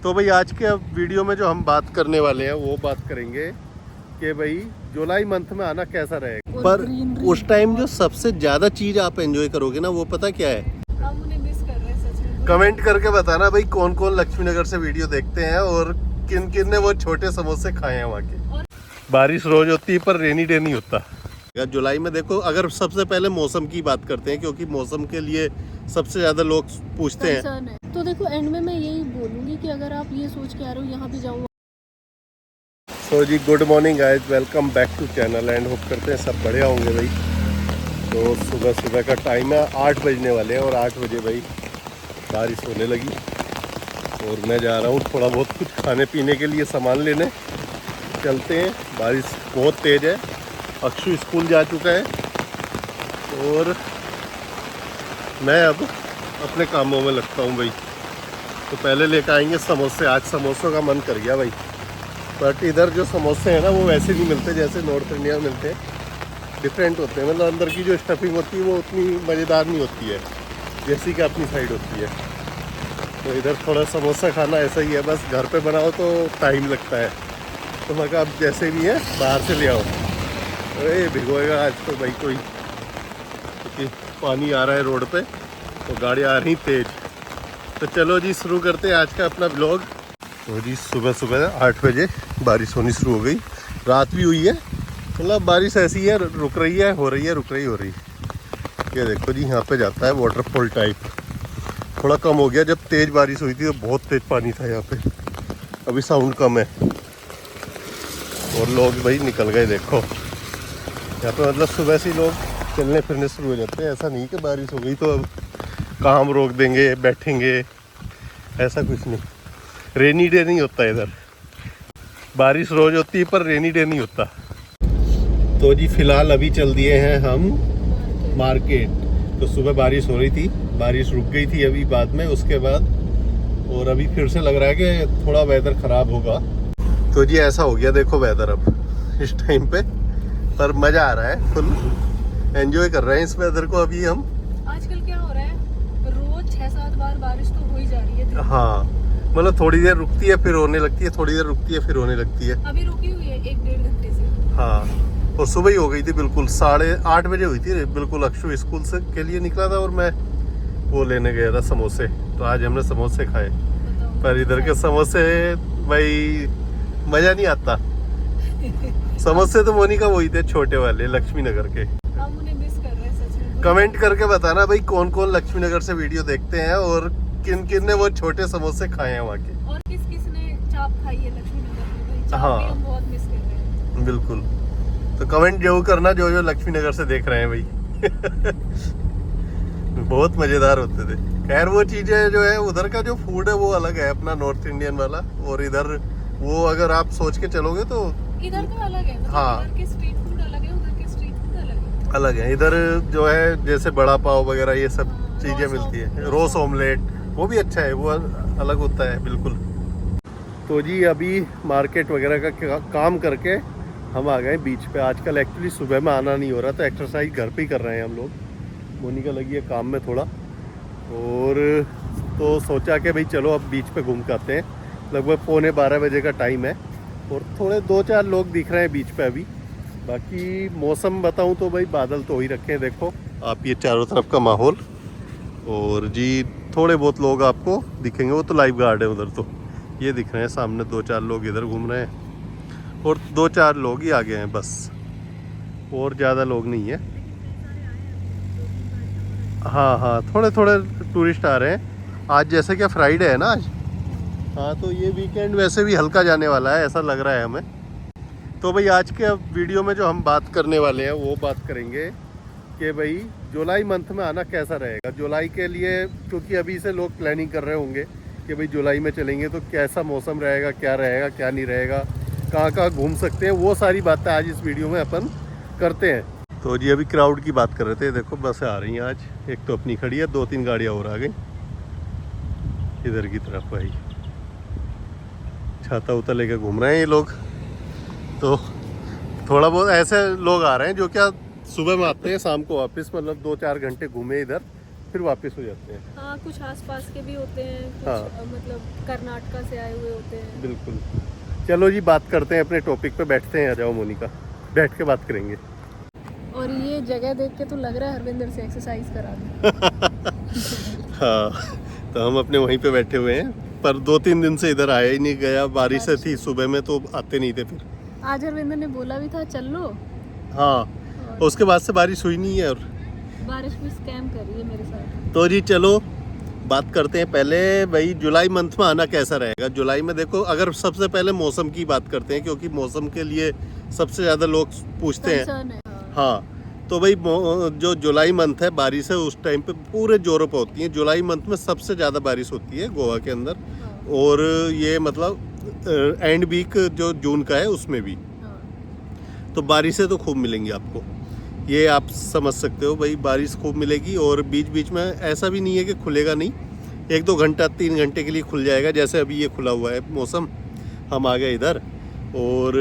तो भाई आज के वीडियो में जो हम बात करने वाले हैं वो बात करेंगे कि भाई जुलाई मंथ में आना कैसा रहेगा। पर उस टाइम जो सबसे ज़्यादा चीज़ आप एंजॉय करोगे ना वो पता क्या है? हम उन्हें मिस कर रहे हैं सच में। कमेंट करके बताना भाई कौन कौन लक्ष्मी नगर से वीडियो देखते हैं और किन किन ने वो छोटे समोसे खाए हैं वहाँ के। बारिश रोज होती है पर रेनी डे नहीं होता। जुलाई में देखो, अगर सबसे पहले मौसम की बात करते हैं क्योंकि मौसम के लिए सबसे ज़्यादा लोग पूछते हैं। तो देखो एंड में मैं यही बोलूँगी कि अगर आप ये सोच के आ रहे हो यहाँ भी जाऊँगा। सो जी good morning guys, welcome back to channel and hope करते हैं सब बढ़िया होंगे भाई। तो सुबह सुबह का टाइम है, 8 बजने वाले हैं और 8 बजे भाई बारिश होने लगी और मैं जा रहा हूँ थोड़ा बहुत कुछ खाने पीने के लिए सामान लेने। चलते हैं, बारिश बहुत तेज़ है। अक्षु स्कूल जा चुका है और मैं अब अपने कामों में लगता हूँ भाई। तो पहले लेकर आएंगे समोसे, आज समोसों का मन कर गया भाई। बट इधर जो समोसे हैं ना वो वैसे नहीं मिलते जैसे नॉर्थ इंडिया में मिलते हैं, डिफरेंट होते हैं। मतलब अंदर की जो स्टफिंग होती है वो उतनी मज़ेदार नहीं होती है जैसी कि अपनी साइड होती है। तो इधर थोड़ा समोसा खाना ऐसा ही है, बस घर पे बनाओ तो टाइम लगता है। तो मैं कहा अब जैसे भी है बाहर से ले आओ। अरे भिगोएगा आज तो भाई कोई, क्योंकि पानी आ रहा है रोड पे तो गाड़ी आ रही तेज़। तो चलो जी शुरू करते हैं आज का अपना ब्लॉग। तो जी सुबह सुबह 8 बजे बारिश होनी शुरू हो गई, रात भी हुई है। मतलब बारिश ऐसी है, रुक रही है, हो रही है, रुक रही हो रही। ये देखो जी यहाँ पे जाता है वाटरफॉल टाइप। थोड़ा कम हो गया, जब तेज़ बारिश हुई थी तो बहुत तेज़ पानी था यहाँ पे, अभी साउंड कम है और लोग भाई निकल गए। देखो यहाँ पे मतलब सुबह से लोग चलने फिरने शुरू हो जाते हैं। ऐसा नहीं कि बारिश हो गई तो अब काम रोक देंगे बैठेंगे, ऐसा कुछ नहीं। रेनी डे नहीं होता इधर, बारिश रोज होती है पर रेनी डे नहीं होता। तो जी फिलहाल अभी चल दिए हैं हम मार्केट। तो सुबह बारिश हो रही थी, बारिश रुक गई थी अभी बाद में उसके बाद, और अभी फिर से लग रहा है कि थोड़ा वेदर ख़राब होगा। तो जी ऐसा हो गया देखो वेदर अब इस टाइम पे, पर मज़ा आ रहा है, फुल एंजॉय कर रहे हैं इस वेदर को अभी हम। आजकल क्या हो रहा है, रोज 6-7 बार बारिश तो हो ही जा रही है। हाँ मतलब थोड़ी देर रुकती है फिर होने लगती है, थोड़ी देर रुकती है फिर होने लगती है। अभी रुकी हुई है 1-1.5 घंटे से। हाँ और सुबह ही हो गई थी, बिल्कुल 8:30 बजे हुई थी बिल्कुल। अक्षु स्कूल से के लिए निकला था और मैं वो लेने गया था समोसे। तो आज हमने समोसे खाए, पर इधर के समोसे भाई मज़ा नहीं आता। समोसे तो मोनिका वही थे छोटे वाले लक्ष्मी नगर के। हम उन्हें मिस कर रहे हैं सच में। कमेंट करके बताना भाई कौन कौन लक्ष्मी नगर से वीडियो देखते हैं और किन किन ने वो छोटे समोसे खाए हैं वहाँ के, और किस किस ने चाप खाई है लक्ष्मी नगर में भाई। चाप हाँ। भी हम बहुत मिस कर रहे हैं। बिल्कुल। तो कमेंट जरूर करना जो जो लक्ष्मी नगर से देख रहे हैं भाई। बहुत मज़ेदार होते थे। खैर वो चीज़ें जो है उधर का जो फूड है वो अलग है अपना नॉर्थ इंडियन वाला, और इधर वो अगर आप सोच के चलोगे तो इधर का अलग है। मतलब हाँ। इधर के स्ट्रीट फूड अलग है, उधर के स्ट्रीट फूड अलग है। अलग है। इधर जो है जैसे बड़ा पाव वगैरह ये सब हाँ, चीज़ें रोज मिलती है, रोज रोस ऑमलेट वो भी अच्छा है, वो अलग होता है बिल्कुल। तो जी अभी मार्केट वगैरह का काम करके हम आ गए बीच पे। आजकल एक्चुअली सुबह में आना नहीं हो रहा, तो एक्सरसाइज घर पे ही कर रहे हैं हम लोग। मोनिका लगी है काम में थोड़ा, और तो सोचा कि भाई चलो अब बीच पे घूम के आते हैं। लगभग 11:45 बजे का टाइम है और थोड़े 2-4 लोग दिख रहे हैं बीच पे अभी। बाकी मौसम बताऊं तो भाई बादल तो हो ही रखे हैं, देखो आप ये चारों तरफ का माहौल। और जी थोड़े बहुत लोग आपको दिखेंगे, वो तो लाइफ गार्ड है उधर। तो ये दिख रहे हैं सामने 2-4 लोग इधर घूम रहे हैं और 2-4 लोग ही आगे हैं बस, और ज़्यादा लोग नहीं है। हाँ हाँ थोड़े थोड़े टूरिस्ट आ रहे हैं आज, जैसे कि फ्राइडे है ना आज। हाँ तो ये वीकेंड वैसे भी हल्का जाने वाला है ऐसा लग रहा है हमें। तो भाई आज के वीडियो में जो हम बात करने वाले हैं वो बात करेंगे कि भाई जुलाई मंथ में आना कैसा रहेगा। जुलाई के लिए क्योंकि अभी से लोग प्लानिंग कर रहे होंगे कि भाई जुलाई में चलेंगे तो कैसा मौसम रहेगा, क्या नहीं रहेगा, कहाँ कहाँ घूम सकते हैं, वो सारी बातें आज इस वीडियो में अपन करते हैं। तो जी अभी क्राउड की बात कर रहे थे, देखो बसें आ रही हैं आज। एक तो अपनी खड़ी है, 2-3 गाड़ियाँ और आ गई इधर की तरफ भाई। छाता उता लेके घूम रहे हैं ये लोग। तो थोड़ा बहुत ऐसे लोग आ रहे हैं जो क्या सुबह में आते हैं शाम को वापस, मतलब 2-4 घंटे घूमे इधर फिर वापस हो जाते हैं। हाँ, कुछ आसपास के भी होते हैं, कुछ हाँ। मतलब कर्नाटका से आए हुए होते हैं। बिल्कुल। चलो जी, बात करते हैं अपने टॉपिक पे, बैठते हैं। आ जाओ मोनिका, बैठ के बात करेंगे। और ये जगह देख के तो लग रहा है हरविंदर से एक्सरसाइज करा दूं। हाँ, तो हम अपने वहीं पे बैठे हुए हैं, पर 2-3 दिन से इधर आया ही नहीं गया। बारिश थी सुबह में, तो आते नहीं थे फिर। आज हरविंदर ने बोला भी था चल लो, हाँ, और उसके बाद से बारिश हुई नहीं है। और बारिश भी स्कैम कर रही है मेरे साथ। तो जी चलो बात करते हैं पहले भाई, जुलाई मंथ में आना कैसा रहेगा। जुलाई में देखो, अगर सबसे पहले मौसम की बात करते हैं, क्योंकि मौसम के लिए सबसे ज़्यादा लोग पूछते हैं। कंसर्न है, हाँ। हाँ, तो भाई जो जुलाई मंथ है, बारिश है उस टाइम पे पूरे जोरों पे होती है। जुलाई मंथ में सबसे ज़्यादा बारिश होती है गोवा के अंदर, हाँ, और ये मतलब एंड वीक जो जून का है उसमें भी। हाँ। तो बारिशें तो खूब मिलेंगी आपको, ये आप समझ सकते हो भाई, बारिश खूब मिलेगी। और बीच बीच में ऐसा भी नहीं है कि खुलेगा नहीं, 1-2 घंटा 3 घंटे के लिए खुल जाएगा, जैसे अभी ये खुला हुआ है मौसम, हम आ गए इधर। और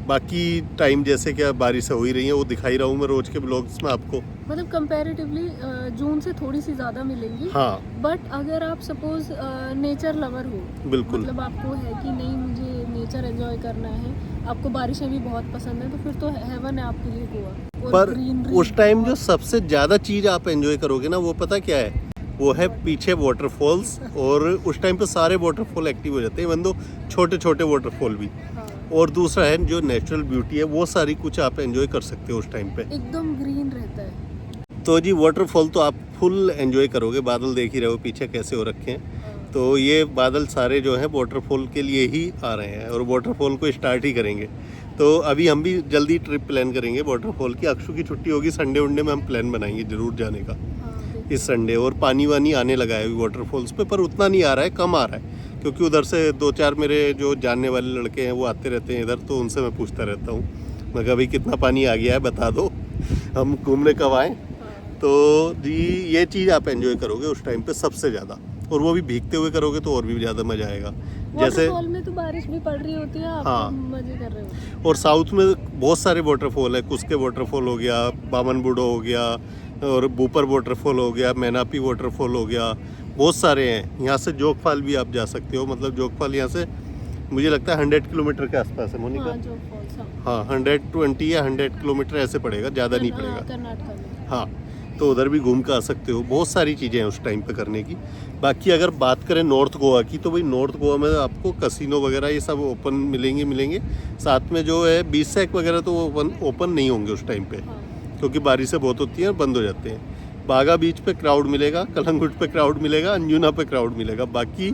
बाकी टाइम जैसे क्या बारिश हो ही रही है, वो दिखाई रहा हूँ मैं रोज के ब्लॉग्स में आपको। मतलब कंपैरेटिवली जून से थोड़ी सी ज़्यादा मिलेंगी। हाँ, बट अगर आप सपोज नेचर लवर हो, बिल्कुल। मतलब आपको है कि नहीं मुझे नेचर एंजॉय करना है, आपको बारिशें भी बहुत पसंद है, तो फिर तो हेवन है आपके लिए गोवा। और पर ग्रीनरी उस टाइम जो सबसे ज़्यादा चीज़ आप एंजॉय करोगे ना, वो पता क्या है? वो है पीछे वाटरफॉल्स। और उस टाइम पे सारे वाटरफॉल एक्टिव हो जाते हैं, इवन दो छोटे छोटे वाटरफॉल भी। हाँ, और दूसरा है जो नेचुरल ब्यूटी है, वो सारी कुछ आप एंजॉय कर सकते हो उस टाइम पे। एकदम ग्रीन रहता है। तो जी वाटरफॉल तो आप फुल एंजॉय करोगे। बादल देख ही रहे हो पीछे कैसे हो रखे हैं। हाँ, तो ये बादल सारे जो हैं वाटरफॉल के लिए ही आ रहे हैं, और वाटरफॉल को स्टार्ट ही करेंगे। तो अभी हम भी जल्दी ट्रिप प्लान करेंगे वाटरफॉल की। अक्षु की छुट्टी होगी, संडे वनडे में हम प्लान बनाएंगे जरूर जाने का हाँ, देखिए। इस संडे। और पानी वानी आने लगा है अभी वाटरफॉल्स पे, पर उतना नहीं आ रहा है, कम आ रहा है। क्योंकि उधर से 2-4 मेरे जो जानने वाले लड़के हैं वो आते रहते हैं इधर, तो उनसे मैं पूछता रहता हूँ, मैं कहा भाई कितना पानी आ गया है बता दो, हम घूमने कब आएँ। हाँ, तो जी ये चीज़ आप एंजॉय करोगे उस टाइम पे सबसे ज़्यादा, और वो भी भीगते हुए करोगे तो और भी ज़्यादा मज़ा आएगा। जैसे वाटरफॉल में तो बारिश भी पड़ रही होती है, आप हाँ। मजे कर रहे हो। और साउथ में बहुत सारे वाटरफॉल है, कुस्के वाटरफॉल हो गया, बामन बुडो हो गया, और बूपर वाटरफॉल हो गया, मैनापी वाटरफॉल हो गया, बहुत सारे हैं। यहाँ से जोगफाल भी आप जा सकते हो, मतलब जोगफाल यहाँ से मुझे लगता है 100 किलोमीटर के आसपास है मोनिका। हाँ, जो फॉल्स, हाँ। हाँ, 120 या 100 किलोमीटर ऐसे पड़ेगा, ज़्यादा नहीं पड़ेगा। कर्नाटका में। हाँ, तो उधर भी घूम कर आ सकते हो। बहुत सारी चीज़ें हैं उस टाइम पे करने की। बाकी अगर बात करें नॉर्थ गोवा की, तो भाई नॉर्थ गोवा में आपको कसिनो वगैरह ये सब ओपन मिलेंगे। साथ में जो है बीच सैक वगैरह तो ओपन नहीं होंगे उस टाइम पे, हाँ, क्योंकि बारिशें बहुत होती हैं और बंद हो जाते हैं। बागा बीच पे क्राउड मिलेगा, कलंगुट पे क्राउड मिलेगा, अंजुना पे क्राउड मिलेगा। बाकी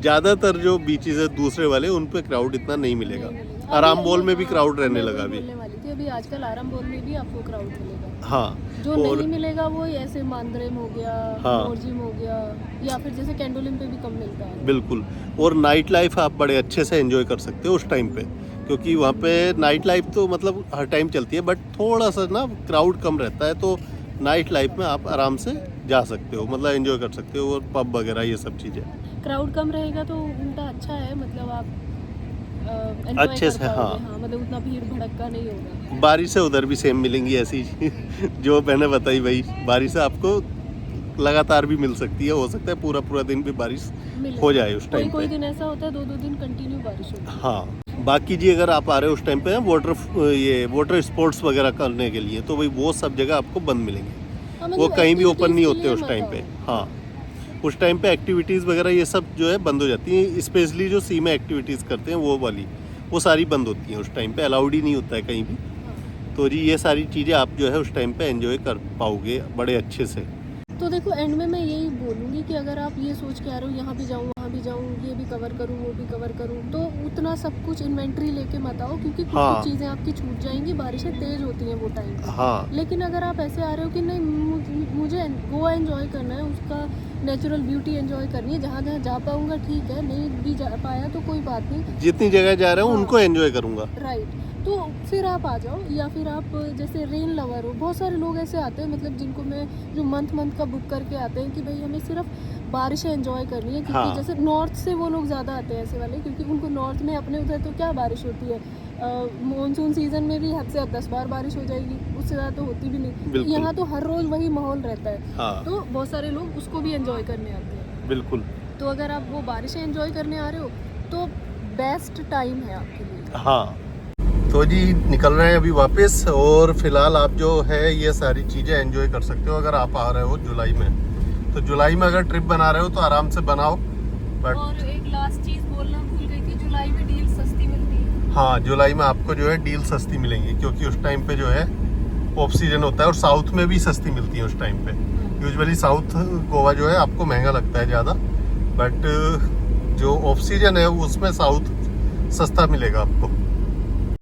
ज़्यादातर जो बीचेस है दूसरे वाले, उन पे क्राउड इतना नहीं मिलेगा। नहीं मिलेगा। आरामबोल अभी- में भी हाँ, क्राउड रहने मैं लगा वही अभी। बोलने वाली थी, अभी आजकल आरामबोल में भी आपको क्राउड मिलेगा। हाँ, जो और नहीं मिलेगा वो ऐसे मांद्रेम हो गया, हाँ। मोरजिम हो गया, या फिर जैसे कैंडोलिम पे भी कम मिलता है। बिल्कुल। और नाइट लाइफ आप बड़े अच्छे से एंजॉय कर सकते हो उस टाइम पे, क्योंकि वहाँ पे नाइट लाइफ तो मतलब हर टाइम चलती है, बट थोड़ा सा ना क्राउड कम रहता है, तो नाइट लाइफ में आप आराम से जा सकते हो, मतलब एंजॉय कर सकते हो। और पब वगैरह ये सब चीज़ें क्राउड कम रहेगा तो उल्टा अच्छा है, मतलब आप enjoy अच्छे कर से, पाओगे। हाँ। हाँ, मतलब उतना भीड़ भड़क्का नहीं होगा। बारिशें उधर भी सेम मिलेंगी ऐसी जो मैंने बताई भाई, बारिशें आपको लगातार भी मिल सकती है। हो सकता है पूरा पूरा दिन भी बारिश मिले। हो जाए उस टाइम कोई पे। दिन ऐसा होता है 2-2 दिन कंटिन्यू बारिश होती है। हाँ, बाकी जी अगर आप आ रहे हो उस टाइम पे वाटर स्पोर्ट्स वगैरह करने के लिए, तो भाई वो सब जगह आपको बंद मिलेंगे। हाँ, वो मतलब कहीं भी ओपन नहीं activities होते के उस लिए टाइम मत पे। आओ। हाँ, उस टाइम पे एक्टिविटीज़ वगैरह ये सब जो है बंद हो जाती हैं, स्पेशली जो सी में एक्टिविटीज़ करते हैं वो वाली, वो सारी बंद होती हैं उस टाइम पे, अलाउड ही नहीं होता है कहीं भी। हाँ। तो जी ये सारी चीज़ें आप जो है उस टाइम पे एंजॉय कर पाओगे बड़े अच्छे से। तो देखो एंड में मैं यही बोलूँगी कि अगर आप ये सोच के आ रहे हो यहाँ भी जाऊँ वहाँ भी जाऊँ, ये भी कवर करूँ वो भी कवर करूँ, तो उतना सब कुछ इन्वेंट्री लेके मत आओ, क्योंकि कुछ हाँ। कुछ चीज़ें आपकी छूट जाएंगी, बारिशें तेज़ होती हैं वो टाइम पे। हाँ, लेकिन अगर आप ऐसे आ रहे हो कि नहीं मुझे गोवा एंजॉय करना है, उसका नेचुरल ब्यूटी एंजॉय करनी है, जहाँ जहाँ जा पाऊँगा ठीक है, नहीं भी जा पाया तो कोई बात नहीं, जितनी जगह जा रहे हो हाँ। उनको एंजॉय करूँगा। राइट। तो फिर आप आ जाओ, या फिर आप जैसे रेन लवर हो, बहुत सारे लोग ऐसे आते हैं, मतलब जिनको मैं जो मंथ का बुक करके आते हैं कि भाई हमें सिर्फ बारिशें एंजॉय करनी है, क्योंकि हाँ। जैसे नॉर्थ से वो लोग ज़्यादा आते हैं ऐसे वाले, क्योंकि उनको नॉर्थ में अपने उधर तो क्या बारिश होती है, मानसून सीजन में भी हद से हद 10 बार बारिश हो जाएगी, उससे ज़्यादा तो होती भी नहीं। बिल्कुल। यहाँ तो हर रोज़ वही माहौल रहता है, हाँ तो बहुत सारे लोग उसको भी एंजॉय करने आते हैं। बिल्कुल। तो अगर आप वो बारिशें एंजॉय करने आ रहे हो तो बेस्ट टाइम है आपके लिए। हाँ तो जी निकल रहे हैं अभी वापस, और फिलहाल आप जो है ये सारी चीज़ें एंजॉय कर सकते हो अगर आप आ रहे हो जुलाई में। तो जुलाई में अगर ट्रिप बना रहे हो तो आराम से बनाओ। बट और एक लास्ट चीज़ बोलना भूल गई थी, जुलाई में डील सस्ती मिलती है। हाँ जुलाई में आपको जो है डील सस्ती मिलेंगी, क्योंकि उस टाइम पे जो है ऑफ सीजन होता है, और साउथ में भी सस्ती मिलती है उस टाइम पे। यूजुअली साउथ गोवा जो है आपको महंगा लगता है ज़्यादा, बट जो ऑफ सीजन है उसमें साउथ सस्ता मिलेगा आपको।